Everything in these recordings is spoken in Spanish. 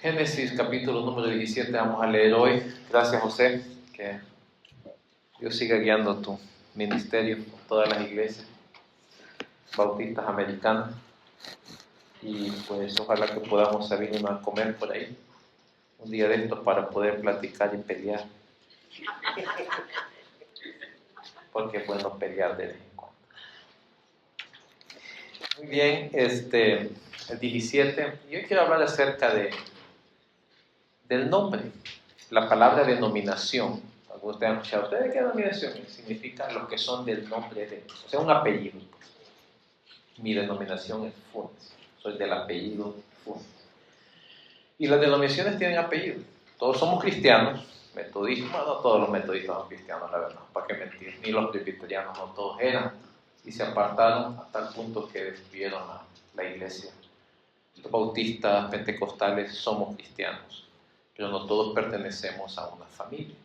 Génesis capítulo número 17 vamos a leer hoy. Gracias, José, que Dios siga guiando tu ministerio con todas las iglesias bautistas americanas. Y pues ojalá que podamos salir a comer por ahí un día de estos para poder platicar y pelear. Porque es bueno pelear de vez en cuando. Muy bien, el 17. Yo quiero hablar acerca del nombre. La palabra denominación. Ustedes han escuchado, ¿ustedes qué denominación? Significa los que son del nombre de, o sea, un apellido. Mi denominación es Funes. Soy del apellido Funes. Y las denominaciones tienen apellido. Todos somos cristianos, metodistas. Bueno, no todos los metodistas son cristianos, la verdad. ¿Para qué mentir? Ni los presbiterianos, no todos eran. Y se apartaron a tal punto que destruyeron la iglesia. Los bautistas, pentecostales, somos cristianos. Pero no todos pertenecemos a una familia.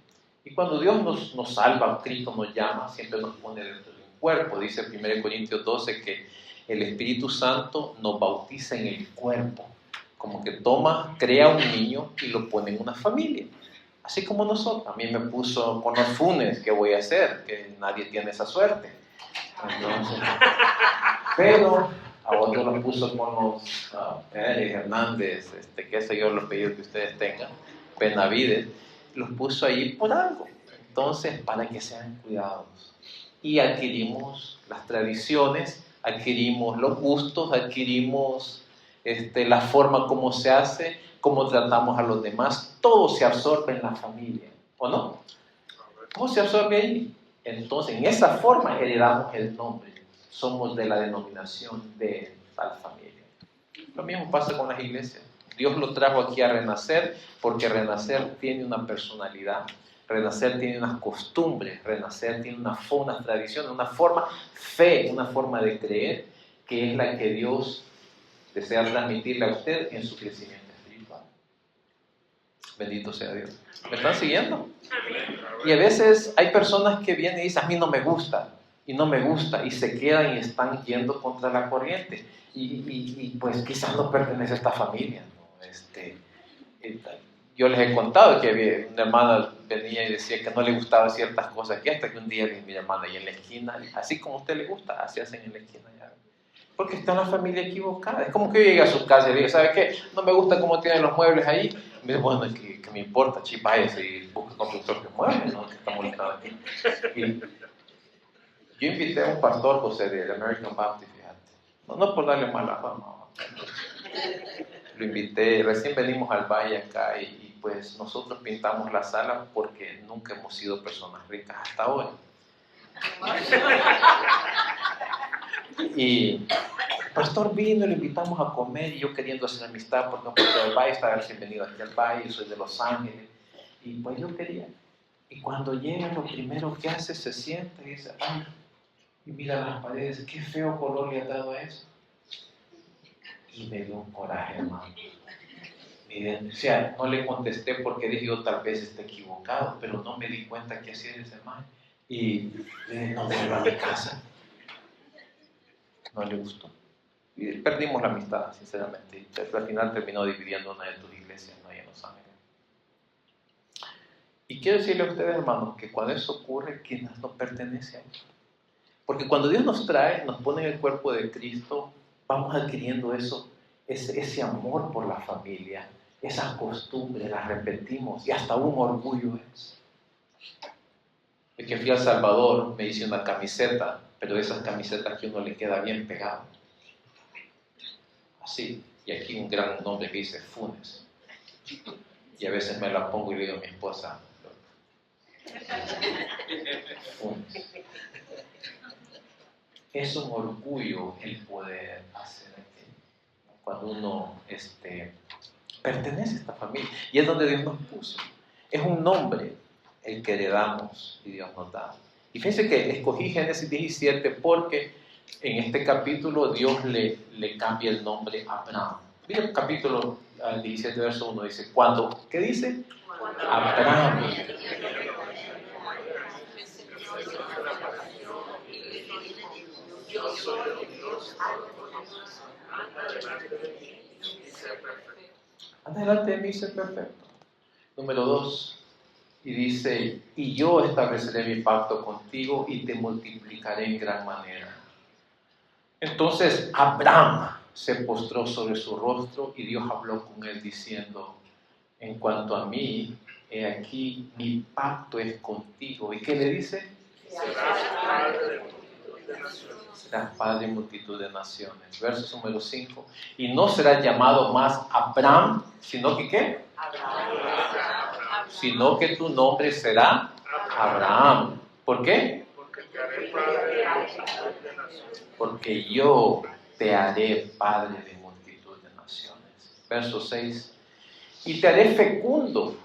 Y cuando Dios nos salva, Cristo nos llama, siempre nos pone dentro de un cuerpo. Dice 1 Corintios 12 que el Espíritu Santo nos bautiza en el cuerpo. Como que crea un niño y lo pone en una familia. Así como nosotros. A mí me puso con los Funes, ¿qué voy a hacer? Que nadie tiene esa suerte. Entonces, pero a otros los puso con los Pérez, Hernández, qué sé yo, los apellidos que ustedes tengan, Benavides, los puso ahí por algo. Entonces, para que sean cuidados. Y adquirimos las tradiciones, adquirimos los gustos, adquirimos la forma como se hace, cómo tratamos a los demás. Todo se absorbe en la familia, ¿o no? Todo se absorbe ahí. Entonces, en esa forma heredamos el nombre. Somos de la denominación de tal familia. Lo mismo pasa con las iglesias. Dios lo trajo aquí a Renacer porque Renacer tiene una personalidad, Renacer tiene unas costumbres, Renacer tiene una tradición, una forma, fe, una forma de creer que es la que Dios desea transmitirle a usted en su crecimiento espiritual. Bendito sea Dios. ¿Me están siguiendo? Y a veces hay personas que vienen y dicen, a mí no me gusta, y se quedan y están yendo contra la corriente. Y pues quizás no pertenece a esta familia, ¿no? Yo les he contado que una hermana venía y decía que no le gustaban ciertas cosas aquí, hasta que un día le dije, mi hermana, y en la esquina, así como a usted le gusta, así hacen en la esquina ya. Porque está en la familia equivocada. Es como que yo llegue a su casa y le diga, ¿sabe qué? No me gusta cómo tienen los muebles ahí. Y me dice, bueno, ¿qué me importa? Chipa ese y busca con sus propios muebles, ¿no? Que está molestando aquí. Y yo invité a un pastor, José, del American Baptist, fíjate. No por darle mala fama. Lo invité, recién venimos al valle acá y pues nosotros pintamos la sala porque nunca hemos sido personas ricas hasta hoy. Y el pastor vino, lo invitamos a comer y yo queriendo hacer amistad porque el valle estaba recién venido aquí al valle, soy de Los Ángeles y pues yo quería. Y cuando llega lo primero que hace se sienta y dice, ay, y mira las paredes, qué feo color le ha dado a eso. Y me dio un coraje, hermano. Miren, o sea, no le contesté porque dije yo tal vez esté equivocado, pero no me di cuenta que hacía ese mal. Y le dije, no vuelva a mi casa. No le gustó. Y perdimos la amistad, sinceramente. Pero al final terminó dividiendo una de tus iglesias, ¿no? Ahí en Los Ángeles. Y quiero decirle a ustedes, hermanos, que cuando eso ocurre, quienes nos pertenece a Él. Porque cuando Dios nos trae, nos pone en el cuerpo de Cristo, vamos adquiriendo eso, ese amor por la familia, esas costumbres, las repetimos y hasta un orgullo es. El que fui a El Salvador me hice una camiseta, pero de esas camisetas que uno le queda bien pegado. Así, y aquí un gran nombre que dice Funes. Y a veces me la pongo y le digo a mi esposa, Funes. Es un orgullo el poder hacer aquello. Cuando uno pertenece a esta familia. Y es donde Dios nos puso. Es un nombre el que heredamos y Dios nos da. Y fíjense que escogí Génesis 17 porque en este capítulo Dios le cambia el nombre a Abraham. Mira el capítulo 17, verso 1, dice, ¿cuándo? ¿Qué dice? Abraham. anda delante de mí, sé perfecto. Número 2, y dice, y yo estableceré mi pacto contigo y te multiplicaré en gran manera. Entonces Abraham se postró sobre su rostro y Dios habló con él diciendo, en cuanto a mí, he aquí, mi pacto es contigo. ¿Y qué le dice? Serás padre de multitud de naciones. Verso número 5. Y no serás llamado más Abraham, sino que ¿qué? Sino que tu nombre será Abraham. ¿Por qué? Porque yo te haré padre de multitud de naciones. Verso 6. Y te haré fecundo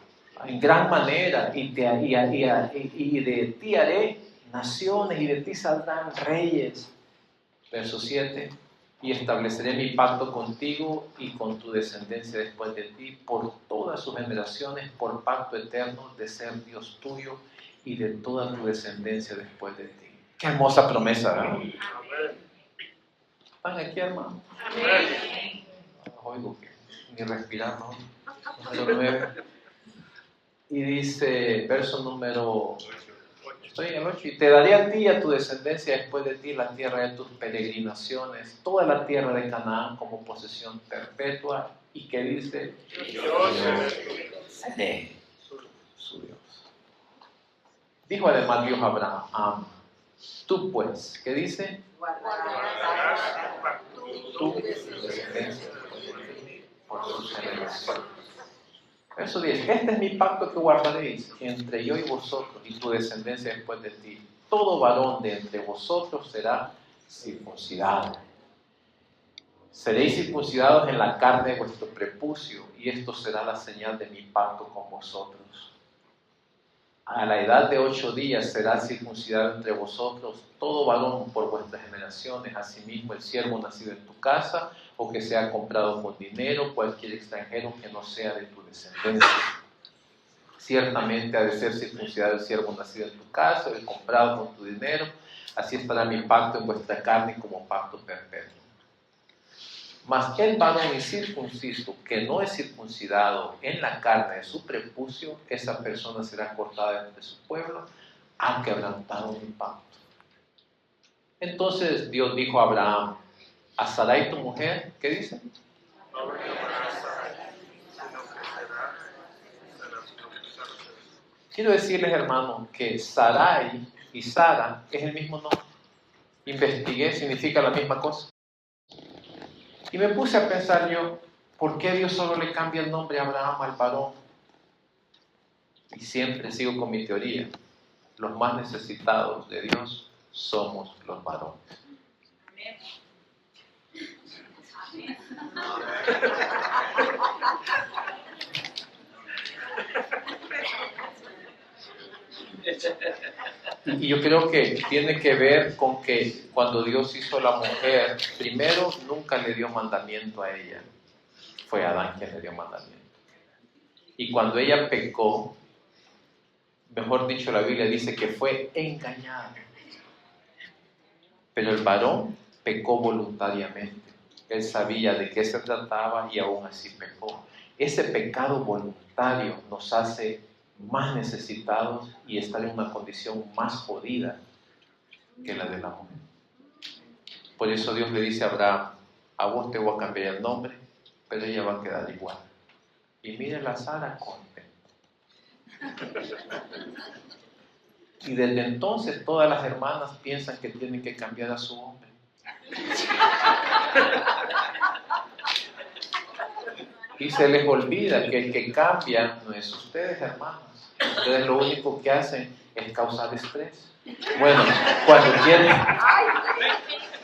en gran manera, y de ti haré naciones, y de ti saldrán reyes. Verso 7. Y estableceré mi pacto contigo y con tu descendencia después de ti por todas sus generaciones, por pacto eterno de ser Dios tuyo y de toda tu descendencia después de ti. Qué hermosa promesa, ¿verdad? ¿Están aquí, hermano? Oigo que ni respirar, ¿no? Número 9. Y dice, verso número... Estoy en el 8. Y te daré a ti y a tu descendencia después de ti la tierra de tus peregrinaciones, toda la tierra de Canaán como posesión perpetua. ¿Y qué dice? Yo seré su Dios. Dijo además Dios a Abraham, tú pues, ¿qué dice? Tu descendencia por sus generaciones. Verso 10. Este es mi pacto que guardaréis entre yo y vosotros y tu descendencia después de ti. Todo varón de entre vosotros será circuncidado. Seréis circuncidados en la carne de vuestro prepucio, y esto será la señal de mi pacto con vosotros. A la edad de 8 días será circuncidado entre vosotros todo varón por vuestras generaciones, asimismo el siervo nacido en tu casa, o que sea comprado con dinero, cualquier extranjero que no sea de tu descendencia. Ciertamente ha de ser circuncidado el siervo nacido en tu casa, el comprado con tu dinero, así estará mi pacto en vuestra carne como pacto perpetuo. Mas el varón incircunciso que no es circuncidado en la carne de su prepucio, esa persona será cortada de su pueblo, ha quebrantado mi pacto. Entonces Dios dijo a Abraham, a Sarai tu mujer, ¿qué dice? Quiero decirles, hermanos, que Sarai y Sara es el mismo nombre. Investigué, significa la misma cosa. Y me puse a pensar yo, ¿por qué Dios solo le cambia el nombre a Abraham al varón? Y siempre sigo con mi teoría. Los más necesitados de Dios somos los varones. Y yo creo que tiene que ver con que cuando Dios hizo a la mujer, primero nunca le dio mandamiento a ella. Fue Adán quien le dio mandamiento. Y cuando ella pecó, mejor dicho, la Biblia dice que fue engañada. Pero el varón pecó voluntariamente. Él sabía de qué se trataba y aún así pecó. Ese pecado voluntario nos hace más necesitados y estar en una condición más jodida que la de la mujer. Por eso Dios le dice a Abraham, a vos te voy a cambiar el nombre, pero ella va a quedar igual. Y miren a Sara contenta. Y desde entonces todas las hermanas piensan que tienen que cambiar a su hombre. Y se les olvida que el que cambia no es ustedes, hermanos. Ustedes lo único que hacen es causar estrés. Bueno,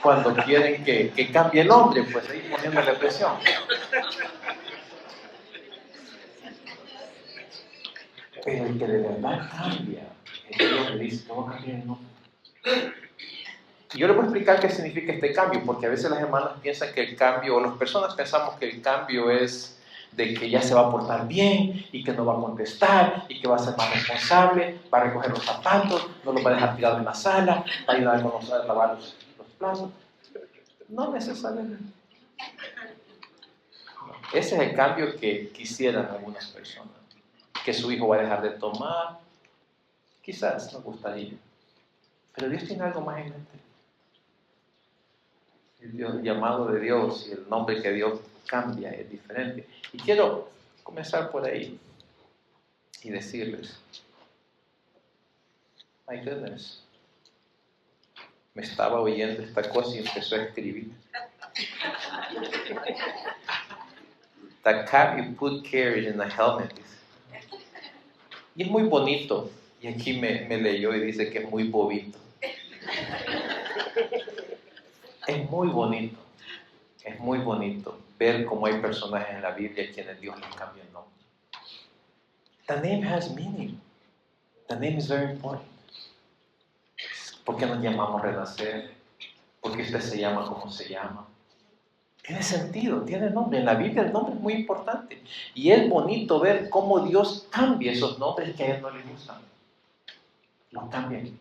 cuando quieren que cambie el hombre, pues ahí poniéndole presión. Pero el que de verdad cambia, es Dios le dice, ¿cómo cambiar el nombre? Y yo les voy a explicar qué significa este cambio, porque a veces las hermanas piensan que el cambio, o las personas pensamos que el cambio es de que ya se va a portar bien y que no va a contestar y que va a ser más responsable, va a recoger los zapatos, no los va a dejar tirados en la sala, va a ayudar a lavar los platos. No necesariamente. Ese es el cambio que quisieran algunas personas. Que su hijo va a dejar de tomar. Quizás nos gustaría. Pero Dios tiene algo más en mente. El llamado de Dios y el nombre que Dios cambia es diferente. Y quiero comenzar por ahí y decirles, my goodness, me estaba oyendo esta cosa y empezó a escribir. The cat you put carriage in a helmet. Y es muy bonito. Y aquí me leyó y dice que es muy bobito. Es muy bonito. Es muy bonito ver cómo hay personajes en la Biblia a quienes Dios les cambia el nombre. The name has meaning. The name is very important. ¿Por qué nos llamamos renacer? ¿Por qué usted se llama como se llama? Tiene sentido, tiene nombre. En la Biblia el nombre es muy importante. Y es bonito ver cómo Dios cambia esos nombres que a Él no le gustan. Los cambian.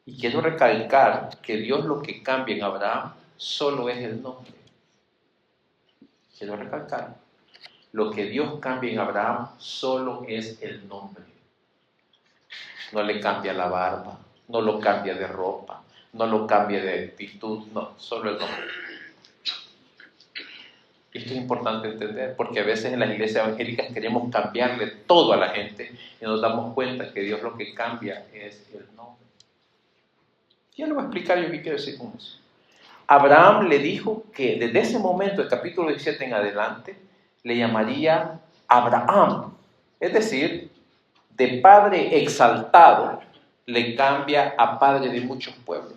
Y quiero recalcar que Dios lo que cambia en Abraham solo es el nombre. Quiero recalcar. Lo que Dios cambia en Abraham solo es el nombre. No le cambia la barba, no lo cambia de ropa, no lo cambia de actitud, no, solo el nombre. Esto es importante entender, porque a veces en las iglesias evangélicas queremos cambiarle todo a la gente y nos damos cuenta que Dios lo que cambia es el nombre. Ya lo voy a explicar yo qué quiero decir con eso. Abraham le dijo que desde ese momento, el capítulo 17 en adelante, le llamaría Abraham. Es decir, de padre exaltado le cambia a padre de muchos pueblos.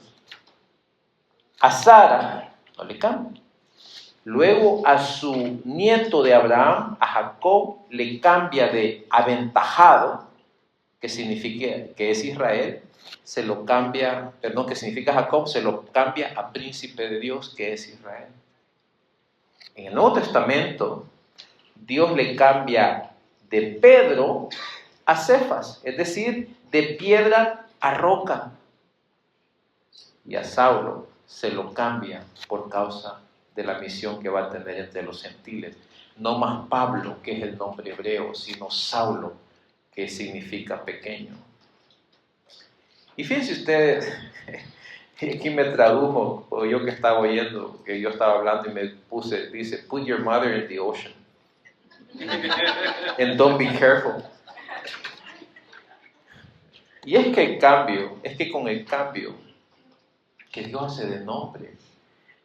A Sara no le cambia. Luego a su nieto de Abraham, a Jacob, le cambia de aventajado, que significa que es Israel, se lo cambia, perdón, que significa Jacob, se lo cambia a príncipe de Dios, que es Israel. En el Nuevo Testamento, Dios le cambia de Pedro a Cefas, es decir, de piedra a roca. Y a Saulo se lo cambia por causa de la misión que va a tener entre los gentiles. No más Pablo, que es el nombre hebreo, sino Saulo, que significa pequeño. Y fíjense ustedes, aquí me tradujo, o yo que estaba oyendo, que yo estaba hablando y me puse, dice, put your mother in the ocean. And don't be careful. Y es que el cambio, es que con el cambio que Dios hace de nombre,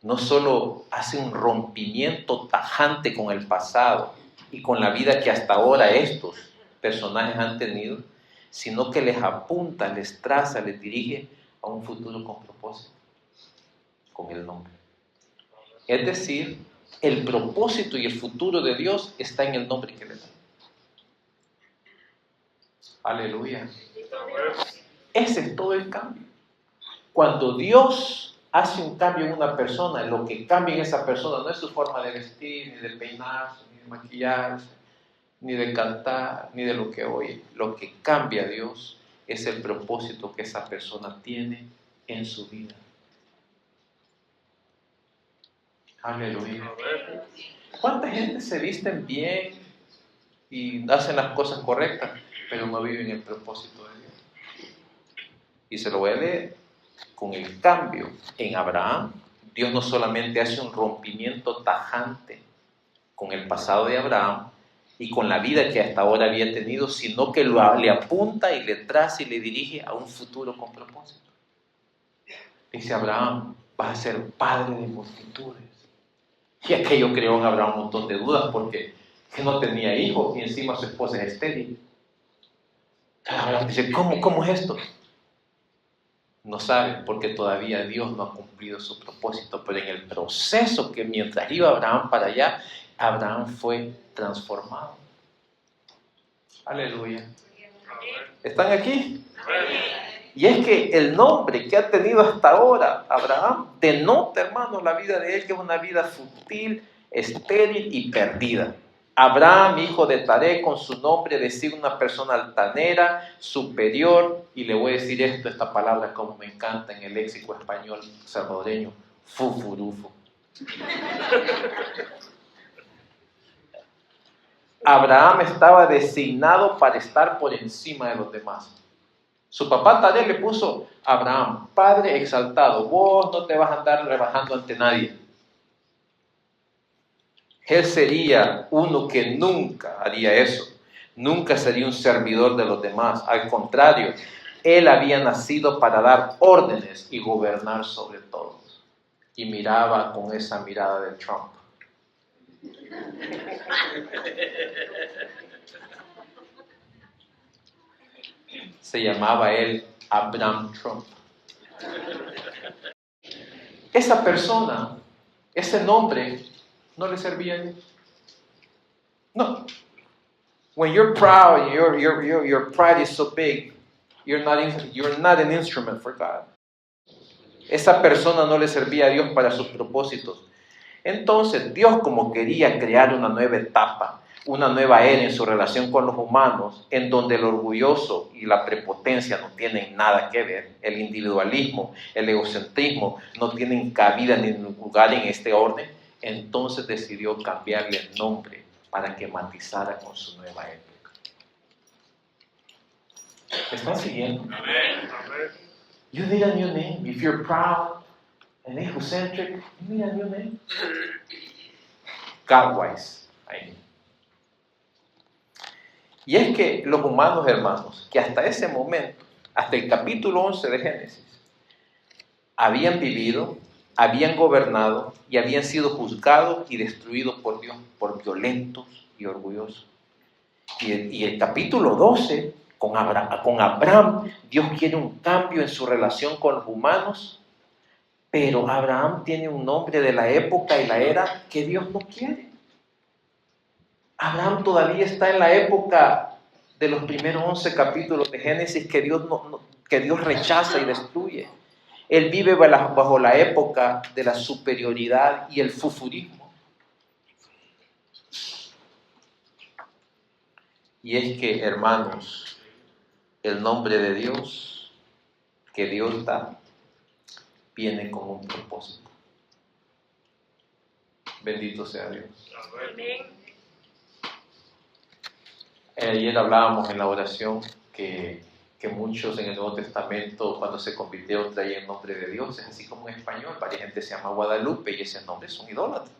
no solo hace un rompimiento tajante con el pasado y con la vida que hasta ahora estos personajes han tenido, sino que les apunta, les traza, les dirige a un futuro con propósito, con el nombre. Es decir, el propósito y el futuro de Dios está en el nombre que le da. Aleluya. Ese es todo el cambio. Cuando Dios hace un cambio en una persona, lo que cambia en esa persona no es su forma de vestir, ni de peinarse, ni de maquillarse, ni de cantar, ni de lo que oye. Lo que cambia a Dios es el propósito que esa persona tiene en su vida. Aleluya. ¿Cuánta gente se visten bien y hacen las cosas correctas, pero no viven el propósito de Dios? Y se lo voy a leer. Con el cambio en Abraham, Dios no solamente hace un rompimiento tajante con el pasado de Abraham y con la vida que hasta ahora había tenido, sino que le apunta y le traza y le dirige a un futuro con propósito. Dice Abraham, vas a ser padre de multitudes. Y aquello creó en Abraham un montón de dudas porque no tenía hijos y encima su esposa es estéril. Abraham dice, ¿cómo es esto? No sabe porque todavía Dios no ha cumplido su propósito, pero en el proceso que mientras iba Abraham para allá, Abraham fue transformado. Aleluya. ¿Están aquí? Y es que el nombre que ha tenido hasta ahora Abraham denota, hermanos, la vida de él, que es una vida fútil, estéril y perdida. Abraham, hijo de Taré, con su nombre designa una persona altanera, superior, y le voy a decir esta palabra como me encanta en el léxico español salvadoreño, fufurufo. Abraham estaba designado para estar por encima de los demás. Su papá Taré le puso Abraham, padre exaltado. Vos no te vas a andar rebajando ante nadie. Él sería uno que nunca haría eso. Nunca sería un servidor de los demás. Al contrario, él había nacido para dar órdenes y gobernar sobre todos. Y miraba con esa mirada de Trump. Se llamaba él Abraham Trump. Esa persona, ese nombre, no le servía a Dios. No. When you're proud, your pride is so big, you're not an instrument for God. Esa persona no le servía a Dios para sus propósitos. Entonces, Dios, como quería crear una nueva etapa, una nueva era en su relación con los humanos, en donde el orgulloso y la prepotencia no tienen nada que ver, el individualismo, el egocentrismo no tienen cabida ni lugar en este orden, entonces decidió cambiarle el nombre para que matizara con su nueva época. ¿Me están siguiendo? You need a new name. If you're proud and egocentric, you need a new name. God-wise. Y es que los humanos, hermanos, que hasta ese momento, hasta el capítulo 11 de Génesis, habían vivido, habían gobernado y habían sido juzgados y destruidos por Dios por violentos y orgullosos. Y el capítulo 12, con Abraham, Dios quiere un cambio en su relación con los humanos, pero Abraham tiene un nombre de la época y la era que Dios no quiere. Abraham todavía está en la época de los primeros 11 capítulos de Génesis que Dios rechaza y destruye. Él vive bajo la época de la superioridad y el fufurismo. Y es que, hermanos, el nombre de Dios que Dios da viene con un propósito. Bendito sea Dios. Amén. Ayer hablábamos en la oración que muchos en el Nuevo Testamento, cuando se convirtieron, traían el nombre de Dios. Es así como en español, varias gente se llama Guadalupe y ese nombre es un idólatra.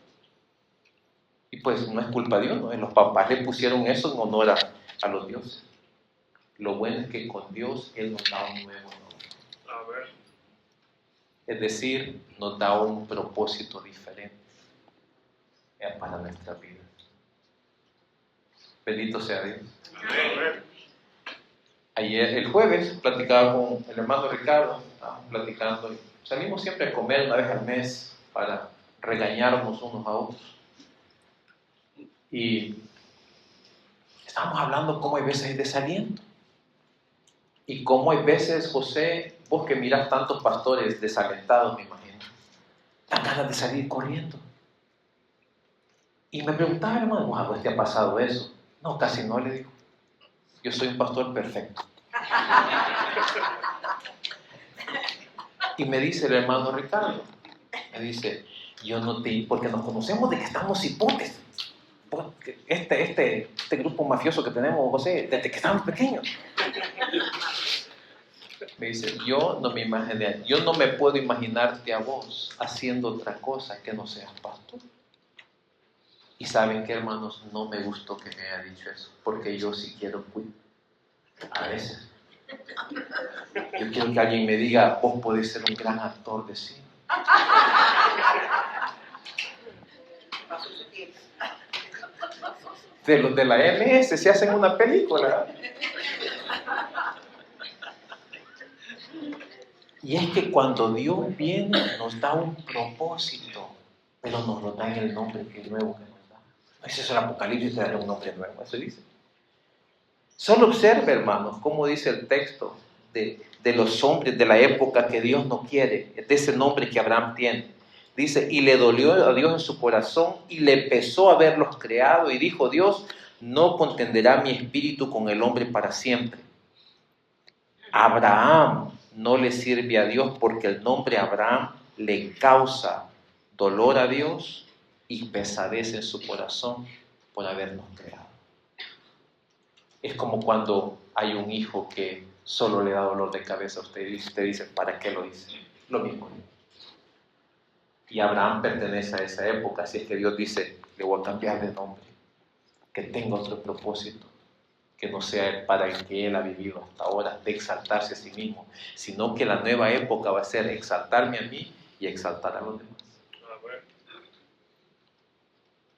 Y pues no es culpa de Dios, ¿no? Los papás le pusieron eso en honor a los dioses. Lo bueno es que con Dios Él nos da un nuevo nombre. Es decir, nos da un propósito diferente para nuestra vida. Bendito sea Dios. Amén. Ayer, el jueves, platicaba con el hermano Ricardo, estábamos platicando y salimos siempre a comer una vez al mes para regañarnos unos a otros. Y estábamos hablando cómo hay veces hay desaliento. Y cómo hay veces, José, vos que mirás tantos pastores desalentados, me imagino, dan ganas de salir corriendo. Y me preguntaba, hermano, ¿a vos te ha pasado eso? No, casi no, le digo. Yo soy un pastor perfecto. Y me dice el hermano Ricardo, me dice, porque nos conocemos de que estamos hipotes. Este grupo mafioso que tenemos, José, desde que estamos pequeños. Me dice, yo no me puedo imaginarte a vos haciendo otra cosa que no seas pastor. Y saben que, hermanos, no me gustó que me haya dicho eso, porque yo sí quiero cuidar. A veces. Yo quiero que alguien me diga, vos podés ser un gran actor de cine. De los de la MS se hacen una película. Y es que cuando Dios viene nos da un propósito, pero nos lo da en el nombre nuevo que nos da. Ese es el Apocalipsis, te dará un nombre nuevo, eso dice. Solo observe, hermanos, cómo dice el texto de los hombres de la época que Dios no quiere, de ese nombre que Abraham tiene. Dice, y le dolió a Dios en su corazón y le pesó haberlos creado y dijo, Dios no contenderá mi espíritu con el hombre para siempre. Abraham no le sirve a Dios porque el nombre Abraham le causa dolor a Dios y pesadez en su corazón por habernos creado. Es como cuando hay un hijo que solo le da dolor de cabeza a usted y usted dice, ¿para qué lo hice? Lo mismo. Y Abraham pertenece a esa época, así es que Dios dice, le voy a cambiar de nombre, que tenga otro propósito, que no sea para el que él ha vivido hasta ahora, de exaltarse a sí mismo, sino que la nueva época va a ser exaltarme a mí y exaltar a los demás.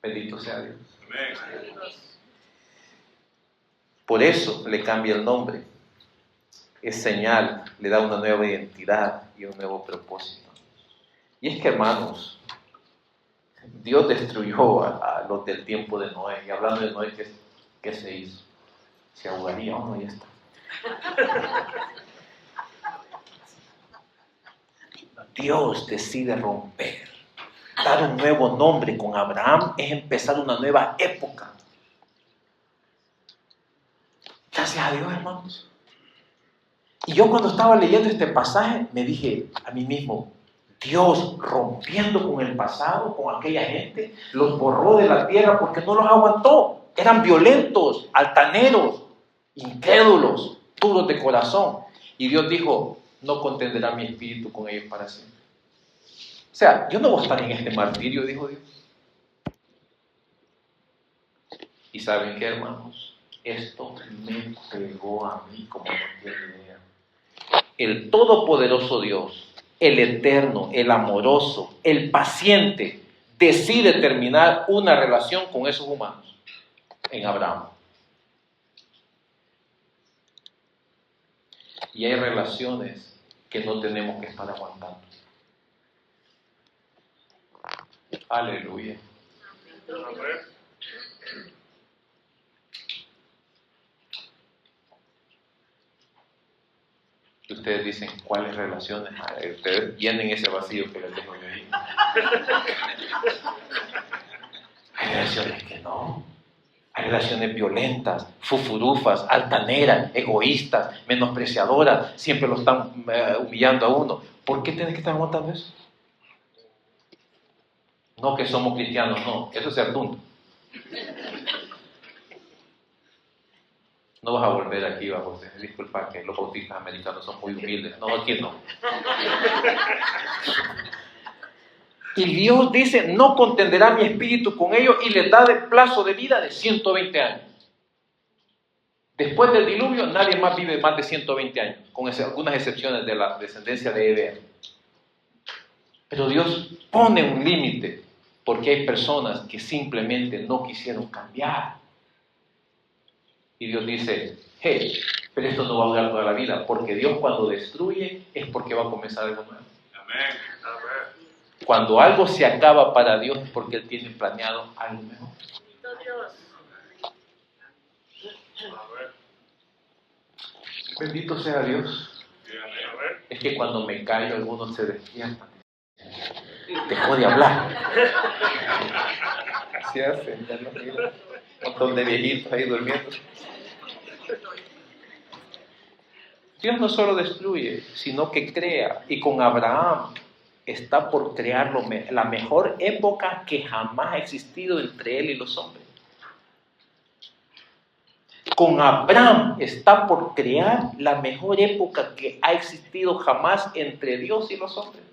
Bendito sea Dios. Por eso le cambia el nombre. Es señal, le da una nueva identidad y un nuevo propósito. Y es que, hermanos, Dios destruyó a los del tiempo de Noé. Y hablando de Noé, ¿qué se hizo? ¿Se ahogaría o no? Ya está. Dios decide romper, dar un nuevo nombre con Abraham, es empezar una nueva época. Gracias a Dios, hermanos. Y yo cuando estaba leyendo este pasaje, me dije a mí mismo, Dios rompiendo con el pasado, con aquella gente, los borró de la tierra porque no los aguantó. Eran violentos, altaneros, incrédulos, duros de corazón. Y Dios dijo, no contenderá mi espíritu con ellos para siempre. O sea, yo no voy a estar en este martirio, dijo Dios. Y ¿saben qué, hermanos? Esto me pegó a mí como no tiene idea. El todopoderoso Dios, el eterno, el amoroso, el paciente, decide terminar una relación con esos humanos en Abraham. Y hay relaciones que no tenemos que estar aguantando. Aleluya. Y ustedes dicen, ¿cuáles relaciones hay? Ustedes llenen ese vacío que les dejo yo ahí. Hay relaciones que no. Hay relaciones violentas, fufurufas, altaneras, egoístas, menospreciadoras. Siempre lo están humillando a uno. ¿Por qué tienes que estar aguantando eso? No que somos cristianos, no. Eso es ser tonto. No vas a volver aquí bajo. Disculpa que los bautistas americanos son muy humildes. No, aquí no. Y Dios dice, no contenderá mi espíritu con ellos y les da de plazo de vida de 120 años. Después del diluvio, nadie más vive más de 120 años, con algunas excepciones de la descendencia de Eder. Pero Dios pone un límite, porque hay personas que simplemente no quisieron cambiar. Y Dios dice, hey, pero esto no va a durar toda la vida, porque Dios cuando destruye es porque va a comenzar algo nuevo. Amén. Cuando algo se acaba para Dios es porque Él tiene planeado algo mejor. Bendito sea Dios. Es que cuando me callo algunos se despiertan. Dejó de hablar. Así hacen, ya no mira. Un montón de viejitos ahí durmiendo. Dios no solo destruye, sino que crea. Y con Abraham está por crear la mejor época que jamás ha existido entre él y los hombres. Con Abraham está por crear la mejor época que ha existido jamás entre Dios y los hombres.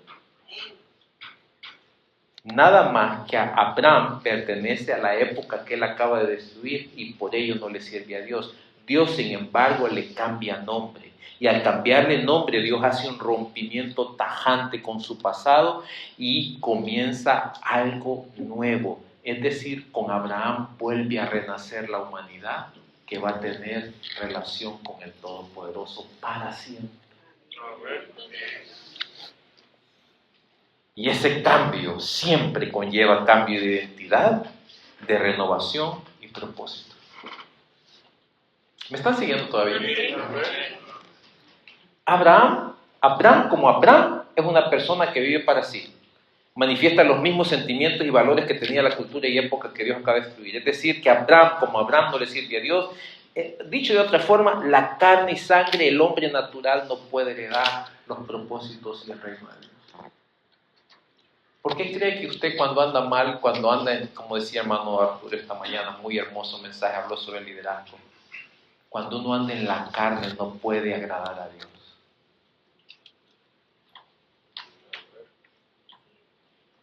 Nada más que a Abraham pertenece a la época que él acaba de destruir y por ello no le sirve a Dios. Dios, sin embargo, le cambia nombre. Y al cambiarle nombre, Dios hace un rompimiento tajante con su pasado y comienza algo nuevo. Es decir, con Abraham vuelve a renacer la humanidad que va a tener relación con el Todopoderoso para siempre. Y ese cambio siempre conlleva cambio de identidad, de renovación y propósito. ¿Me están siguiendo todavía? Abraham como Abraham es una persona que vive para sí. Manifiesta los mismos sentimientos y valores que tenía la cultura y época que Dios acaba de destruir. Es decir, que Abraham como Abraham no le sirve a Dios. Dicho de otra forma, la carne y sangre, el hombre natural no puede heredar los propósitos y el reino de Dios. ¿Por qué cree que usted cuando anda mal, cuando anda, como decía hermano Arturo esta mañana, muy hermoso mensaje, habló sobre el liderazgo? Cuando uno anda en la carne no puede agradar a Dios.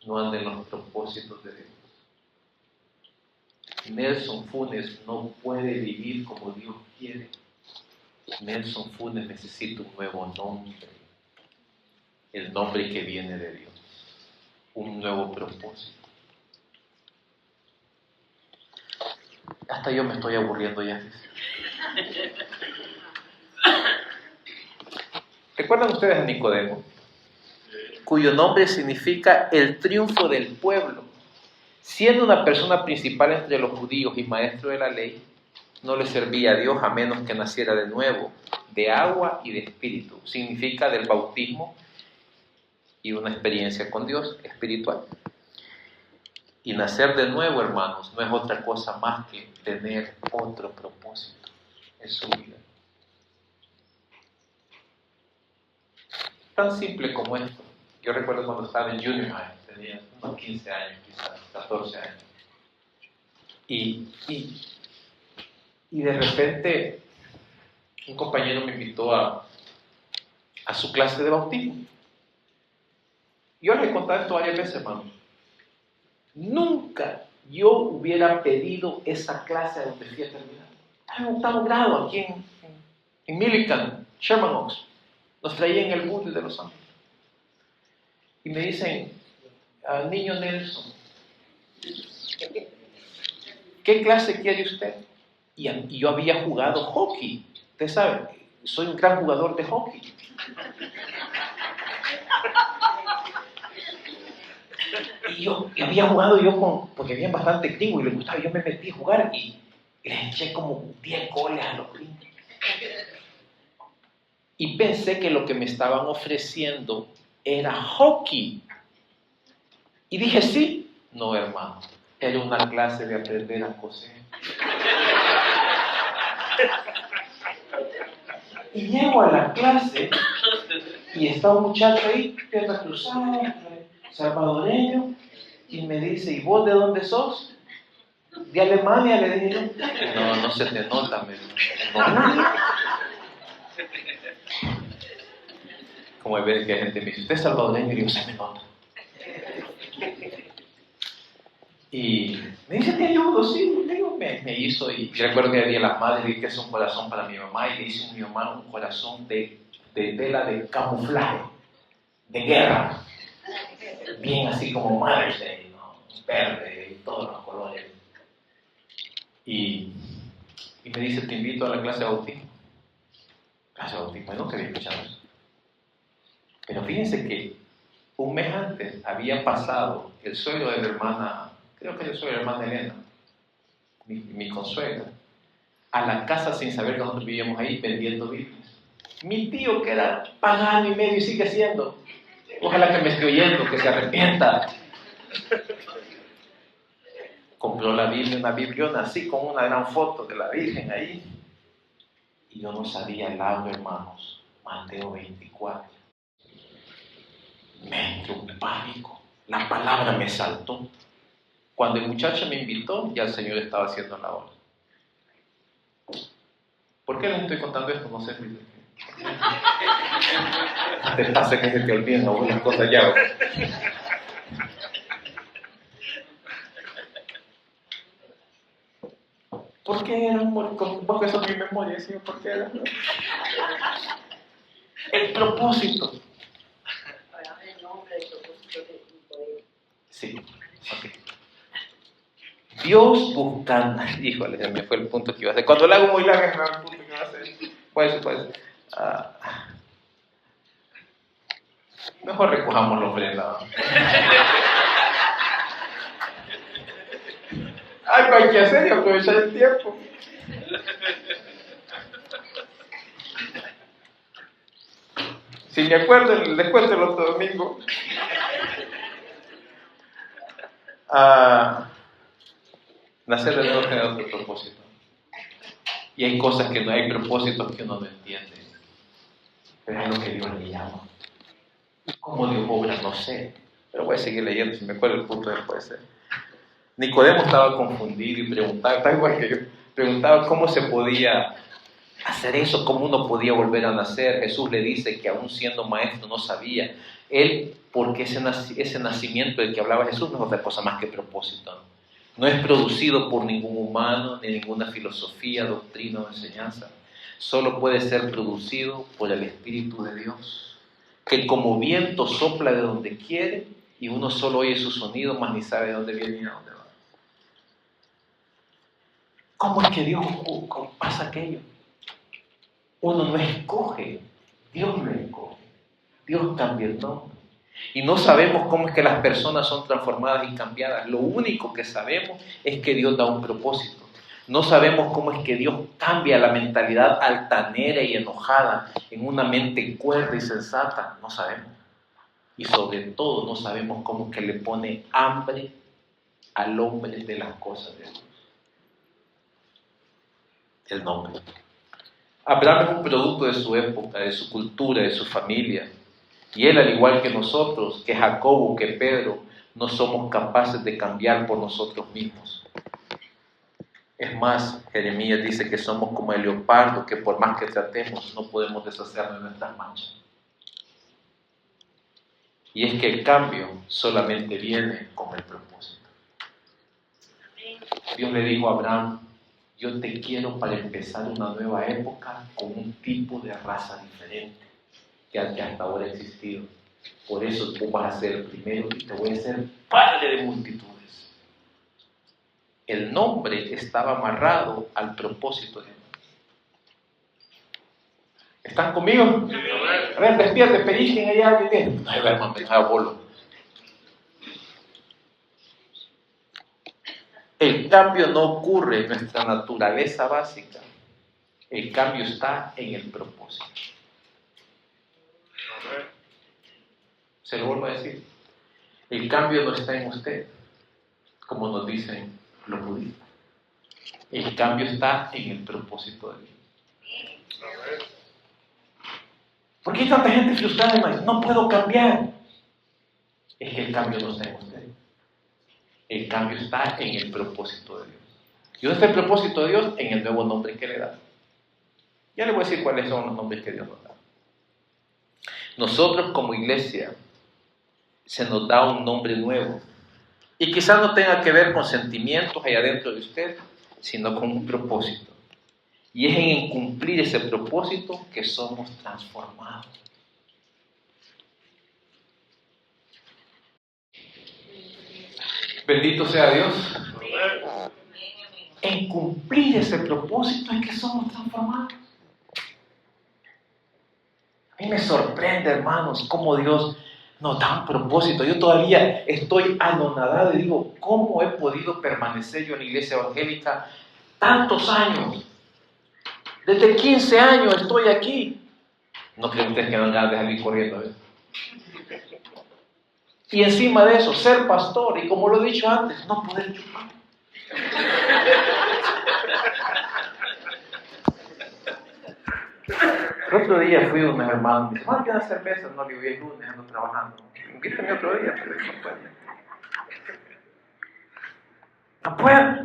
No anda en los propósitos de Dios. Nelson Funes no puede vivir como Dios quiere. Nelson Funes necesita un nuevo nombre. El nombre que viene de Dios. Un nuevo propósito. Hasta yo me estoy aburriendo ya. ¿Recuerdan ustedes a Nicodemo? Cuyo nombre significa el triunfo del pueblo. Siendo una persona principal entre los judíos y maestro de la ley, no le servía a Dios a menos que naciera de nuevo, de agua y de espíritu. Significa del bautismo y una experiencia con Dios espiritual. Y nacer de nuevo, hermanos, no es otra cosa más que tener otro propósito en su vida. Tan simple como esto. Yo recuerdo cuando estaba en junior high, tenía unos 15 años, quizás 14 años. Y de repente un compañero me invitó a su clase de bautismo. Yo les he contado esto varias veces, hermanos. Nunca yo hubiera pedido esa clase donde fui a terminar. Estaba en octavo grado aquí en Millikan, Sherman Oaks. Nos traían el bus de Los Ángeles. Y me dicen, niño Nelson, ¿qué clase quiere usted? Y yo había jugado hockey. Usted sabe, soy un gran jugador de hockey. Y había jugado porque había bastante gringos y les gustaba. Yo me metí a jugar y les eché como 10 goles a los gringos. Y pensé que lo que me estaban ofreciendo era hockey. Y dije, sí. No, hermano, era una clase de aprender a coser. Y llego a la clase y está un muchacho ahí, pierna cruzada, salvadoreño, y me dice, ¿y vos de dónde sos? De Alemania, le dije yo. No se te nota, me dijo. No. Como ves que hay gente me dice, ¿usted es salvadoreño? Y digo, se me nota. Y me dice, te ayudo, sí, me hizo. Y recuerdo que había las madres y que es un corazón para mi mamá. Y le hice a mi mamá un corazón de tela de camuflaje, de guerra. Bien así como Mother's Day, ¿no? Verde y todos los colores. Y me dice, te invito a la clase de bautismo. Clase de bautismo, yo no quería escuchar eso. Pero fíjense que un mes antes había pasado el suegro de la hermana, creo que el suegro de la hermana Elena, mi consuegra, a la casa sin saber que nosotros vivíamos ahí vendiendo Biblias. Mi tío, que era pagano y medio y sigue siendo, ojalá que me esté oyendo, que se arrepienta. Compró la Biblia, una bibliona así con una gran foto de la Virgen ahí. Y yo no sabía el lado, hermanos, Mateo 24. Me entró un pánico. La palabra me saltó. Cuando el muchacho me invitó, ya el Señor estaba haciendo la obra. ¿Por qué les estoy contando esto? No sé. Te pasa que se te olviden algunas cosas ya. ¿Por qué era porque eso es mi memoria, ¿sí? ¿Por qué era? El propósito. Sí, ok. Dios buscando. Híjole, se me fue el punto que iba a hacer. Cuando lo hago muy largo, se me va el punto que iba a hacer. Puede ser. Mejor recojamos los ofrenda. Algo hay que hacer y aprovechar el tiempo. Si me acuerdo, les cuento el otro domingo. Nacer de nuevo tiene otro propósito. Y hay cosas que no hay propósitos que uno no entiende. Pero es lo que Dios le llama. ¿Cómo Dios obra? No sé. Pero voy a seguir leyendo, si me acuerdo el punto después. Nicodemo estaba confundido y preguntaba, está igual que yo, preguntaba cómo se podía hacer eso, cómo uno podía volver a nacer. Jesús le dice que aún siendo maestro no sabía. Él, porque ese nacimiento del que hablaba Jesús no es otra cosa más que propósito. No es producido por ningún humano, ni ninguna filosofía, doctrina o enseñanza. Solo puede ser producido por el Espíritu de Dios, que como viento sopla de donde quiere y uno solo oye su sonido, mas ni sabe de dónde viene ni a dónde va. ¿Cómo es que Dios pasa aquello? Uno no escoge, Dios lo escoge. Dios cambia el nombre. Y no sabemos cómo es que las personas son transformadas y cambiadas. Lo único que sabemos es que Dios da un propósito. No sabemos cómo es que Dios cambia la mentalidad altanera y enojada en una mente cuerda y sensata. No sabemos. Y sobre todo no sabemos cómo es que le pone hambre al hombre de las cosas de Dios. El nombre. Abraham es un producto de su época, de su cultura, de su familia. Y él, al igual que nosotros, que Jacobo, que Pedro, no somos capaces de cambiar por nosotros mismos. Es más, Jeremías dice que somos como el leopardo, que por más que tratemos, no podemos deshacernos de nuestras manchas. Y es que el cambio solamente viene con el propósito. Dios le dijo a Abraham, yo te quiero para empezar una nueva época con un tipo de raza diferente que hasta ahora ha existido. Por eso tú vas a ser el primero y te voy a hacer padre de multitudes. El nombre estaba amarrado al propósito de Dios. ¿Están conmigo? A ver, despierten, pellizquen allá alguien. No, hermano, me da bolo. El cambio no ocurre en nuestra naturaleza básica. El cambio está en el propósito. Se lo vuelvo a decir. El cambio no está en usted, como nos dicen los budistas. El cambio está en el propósito de Dios. ¿Por qué hay tanta gente frustrada y dice, no puedo cambiar? Es que el cambio no está en usted. El cambio está en el propósito de Dios. ¿Y dónde está el propósito de Dios? En el nuevo nombre que le da. Ya le voy a decir cuáles son los nombres que Dios nos da. Nosotros como iglesia se nos da un nombre nuevo. Y quizás no tenga que ver con sentimientos allá dentro de usted, sino con un propósito. Y es en cumplir ese propósito que somos transformados. Bendito sea Dios. En cumplir ese propósito es que somos transformados. A mí me sorprende, hermanos, cómo Dios nos da un propósito. Yo todavía estoy anonadado y digo, ¿cómo he podido permanecer yo en la iglesia evangélica tantos años? Desde 15 años estoy aquí. ¿No creen ustedes que no dan ganas de salir corriendo? Y encima de eso, ser pastor, y como lo he dicho antes, no poder chupar. El otro día fui a unos hermanos, me dice, ¿qué una cerveza? No, le digo, el lunes ando trabajando. Invítame otro día, pero no puedo. No puedo.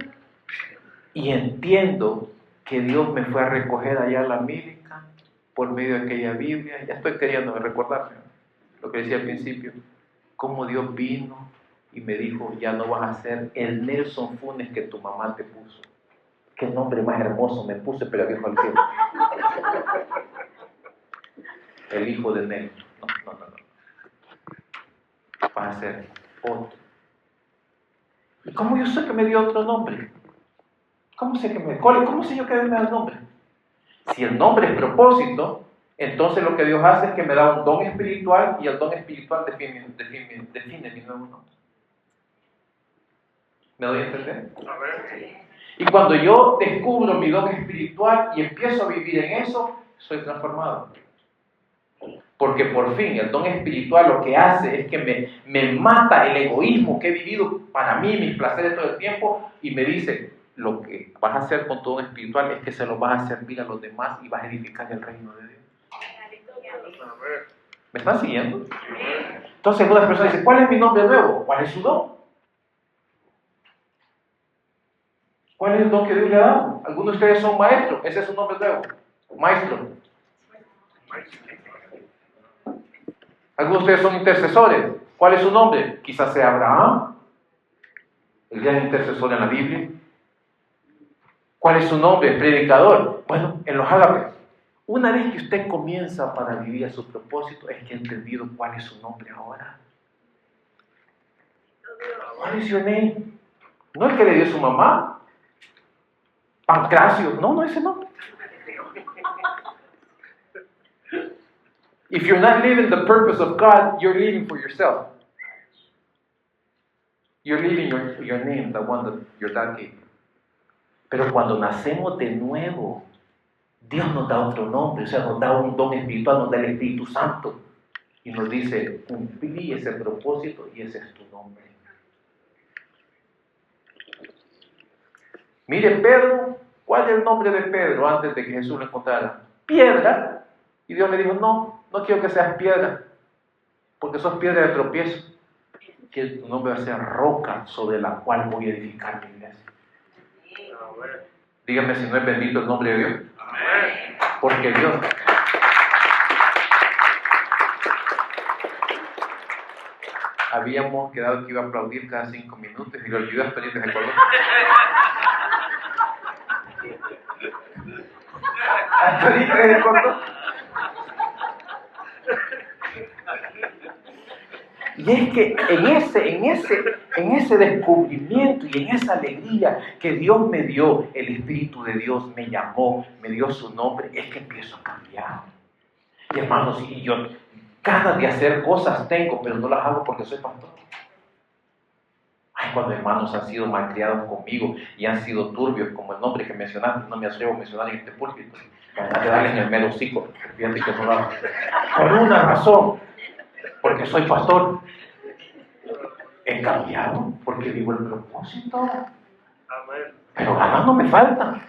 Y entiendo que Dios me fue a recoger allá a la América por medio de aquella Biblia. Ya estoy queriendo recordarme lo que decía al principio. Cómo Dios vino y me dijo, ya no vas a ser el Nelson Funes que tu mamá te puso. Qué nombre más hermoso me puse, pero dijo al cielo. El hijo de Nelson. No. Vas a ser otro. ¿Y cómo yo sé que me dio otro nombre? ¿Cómo sé yo que Dios me da el nombre? Si el nombre es propósito, entonces lo que Dios hace es que me da un don espiritual y el don espiritual define mi nuevo nombre. ¿Me doy a entender? A ver. Y cuando yo descubro mi don espiritual y empiezo a vivir en eso, soy transformado. Porque por fin el don espiritual lo que hace es que me mata el egoísmo que he vivido para mí, mis placeres todo el tiempo, y me dice, lo que vas a hacer con tu don espiritual es que se lo vas a servir a los demás y vas a edificar el reino de Dios. ¿Me están siguiendo? Entonces algunas personas dicen, ¿cuál es mi nombre nuevo? ¿Cuál es su don? ¿Cuál es el don que Dios le ha dado? Algunos de ustedes son maestros, ese es su nombre nuevo, maestro. Algunos de ustedes son intercesores, ¿cuál es su nombre? Quizás sea Abraham, el gran intercesor en la Biblia. ¿Cuál es su nombre? Predicador. Bueno, en los ágapes. Una vez que usted comienza para vivir a su propósito, es que ha entendido cuál es su nombre ahora. ¿Cuál es su nombre? No el que le dio su mamá, Pancracio, no ese nombre. If you're not living the purpose of God, you're living for yourself. You're living your name, the one that your dad gave you. Pero cuando nacemos de nuevo, Dios nos da otro nombre, o sea, nos da un don espiritual, nos da el Espíritu Santo. Y nos dice, cumplí ese propósito y ese es tu nombre. Mire, Pedro, ¿cuál es el nombre de Pedro antes de que Jesús lo encontrara? Piedra. Y Dios le dijo, no quiero que seas piedra, porque sos piedra de tropiezo. Que tu nombre va a ser roca sobre la cual voy a edificar mi iglesia. Dígame si no es bendito el nombre de Dios. Porque Dios... Habíamos quedado que iba a aplaudir cada 5 minutos y lo olvidó hasta ahorita de color. Hasta ahorita de color. Y es que en ese descubrimiento y en esa alegría que Dios me dio, el Espíritu de Dios me llamó, me dio su nombre, es que empiezo a cambiar. Y hermanos, y yo ganas de hacer cosas tengo, pero no las hago porque soy pastor. Ay, cuando hermanos han sido malcriados conmigo y han sido turbios, como el nombre que mencionaste, no me atrevo a mencionar en este púlpito, para no darle en el mero hocico, fíjate que no lo hago. Por una razón, porque soy pastor. He cambiado porque vivo el propósito. Pero ganas no me faltan.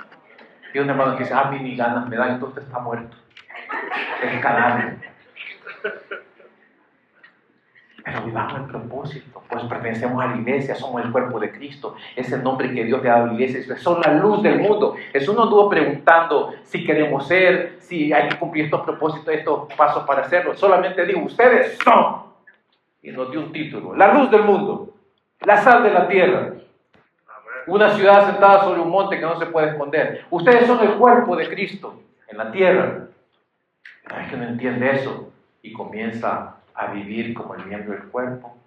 Y un hermano que dice, a mí ni ganas me dan, entonces está muerto. Es cadáver. Pero vivamos el propósito, pues pertenecemos a la iglesia, somos el cuerpo de Cristo, es el nombre que Dios le ha dado a la iglesia, son la luz del mundo. Jesús no anduvo preguntando si queremos ser, si hay que cumplir estos propósitos, estos pasos para hacerlo, solamente dijo, ustedes son, y nos dio un título, la luz del mundo, la sal de la tierra, una ciudad sentada sobre un monte que no se puede esconder. Ustedes son el cuerpo de Cristo en la tierra. Pero es que no entiende eso y comienza a vivir como el miembro del cuerpo,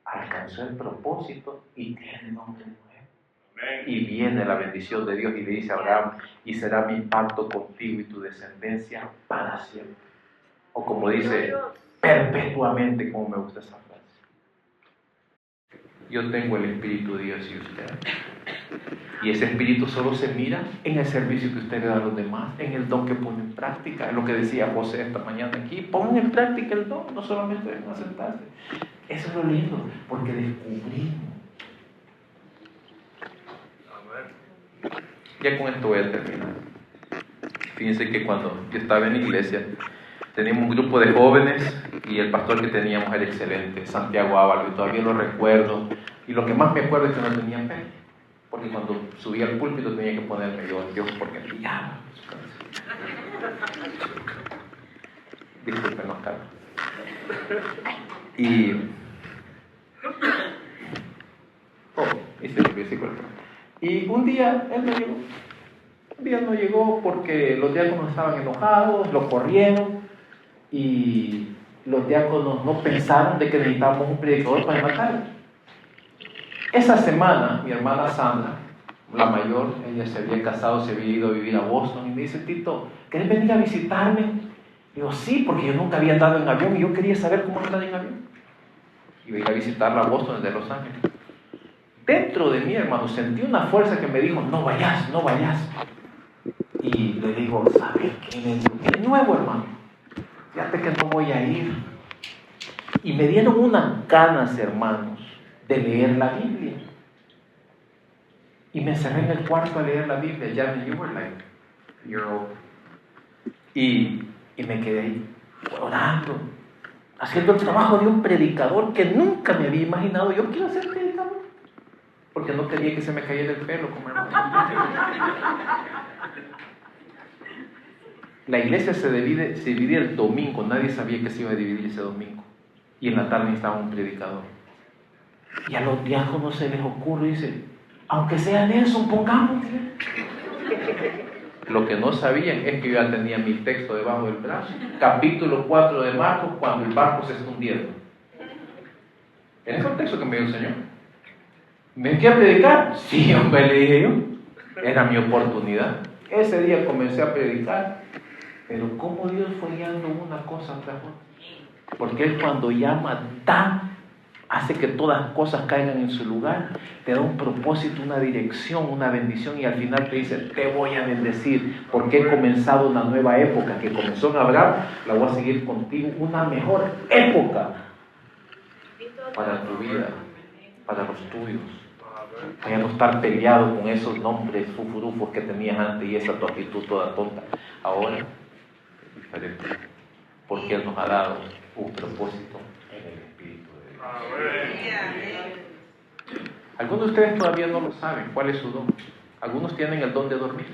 alcanzó el propósito y tiene nombre nuevo. Y viene la bendición de Dios y le dice a Abraham, y será mi pacto contigo y tu descendencia para siempre. O como dice, perpetuamente, como me gusta esa frase. Yo tengo el Espíritu de Dios y usted. Y ese Espíritu solo se mira en el servicio que usted le da a los demás, en el don que pone en práctica, es lo que decía José esta mañana aquí, pongan en práctica el don, no solamente deben sentarse. Eso es lo lindo, porque descubrimos. Ya con esto voy a terminar. Fíjense que cuando yo estaba en la iglesia, teníamos un grupo de jóvenes y el pastor que teníamos era excelente, Santiago Ábalos, y todavía lo recuerdo. Y lo que más me acuerdo es que no tenía fe, porque cuando subía al púlpito tenía que ponerme yo porque brillaba. Disculpen, no, Carlos. Y y un día él no llegó. Un día no llegó porque los diáconos estaban enojados, lo corrieron y los diáconos no pensaron de que necesitábamos un predicador para matarlo. Esa semana mi hermana Sandra, la mayor, ella se había casado, se había ido a vivir a Boston y me dice, Tito, ¿querés venir a visitarme? Digo, sí, porque yo nunca había andado en avión y yo quería saber cómo andar en avión. Y voy a visitarla a Boston desde Los Ángeles. Dentro de mí, hermano, sentí una fuerza que me dijo, no vayas, no vayas. Y le digo, ¿sabes qué? De nuevo, hermano, fíjate que no voy a ir. Y me dieron unas ganas, hermanos, de leer la Biblia. Y me encerré en el cuarto a leer la Biblia. Ya me were like, you're old. Y me quedé ahí orando. haciendo el trabajo de un predicador que nunca me había imaginado. Yo quiero ser predicador, porque no quería que se me cayera el pelo como hermano. La iglesia se dividía el domingo, nadie sabía que se iba a dividir ese domingo. Y en la tarde estaba un predicador. Y a los diáconos se les ocurre y dice, aunque sea Nelson, pongamos. Lo que no sabían es que yo ya tenía mi texto debajo del brazo. Capítulo 4 de Marcos, cuando el barco se está hundiendo. Ese es el texto que me dio el Señor. ¿Me quiere predicar? Sí, hombre, le dije yo. Era mi oportunidad. Ese día comencé a predicar. Pero cómo Dios fue guiando una cosa tras otra. Porque Él cuando llama, hace que todas las cosas caigan en su lugar, te da un propósito, una dirección, una bendición y al final te dice, te voy a bendecir porque he comenzado una nueva época que comenzó en Abraham, la voy a seguir contigo, una mejor época para tu vida, para los tuyos. Para no estar peleado con esos nombres fufurufos que tenías antes y esa tu actitud toda tonta. Ahora es diferente, porque Él nos ha dado un propósito en el Espíritu de Dios. Algunos de ustedes todavía no lo saben, cuál es su don. Algunos tienen el don de dormir.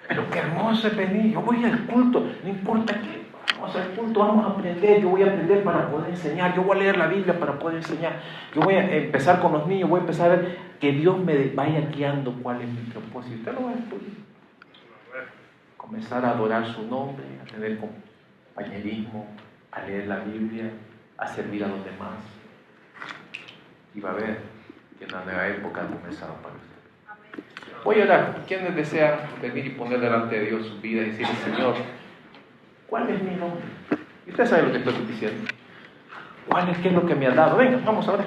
Pero qué hermoso es venir, yo voy al culto, no importa qué. Vamos al culto, vamos a aprender, yo voy a aprender para poder enseñar, yo voy a leer la Biblia para poder enseñar, yo voy a empezar con los niños, voy a empezar a ver que Dios me vaya guiando cuál es mi propósito. Usted lo va a estudiar. Comenzar a adorar su nombre, a tener compañerismo, a leer la Biblia, a servir a los demás. Y va a ver que una nueva época ha comenzado para usted. Voy a orar. ¿Quiénes desean venir y poner delante de Dios su vida y decirle, Señor, ¿cuál es mi nombre? Y usted sabe lo que estoy diciendo. ¿Qué es lo que me ha dado? Venga, vamos a orar.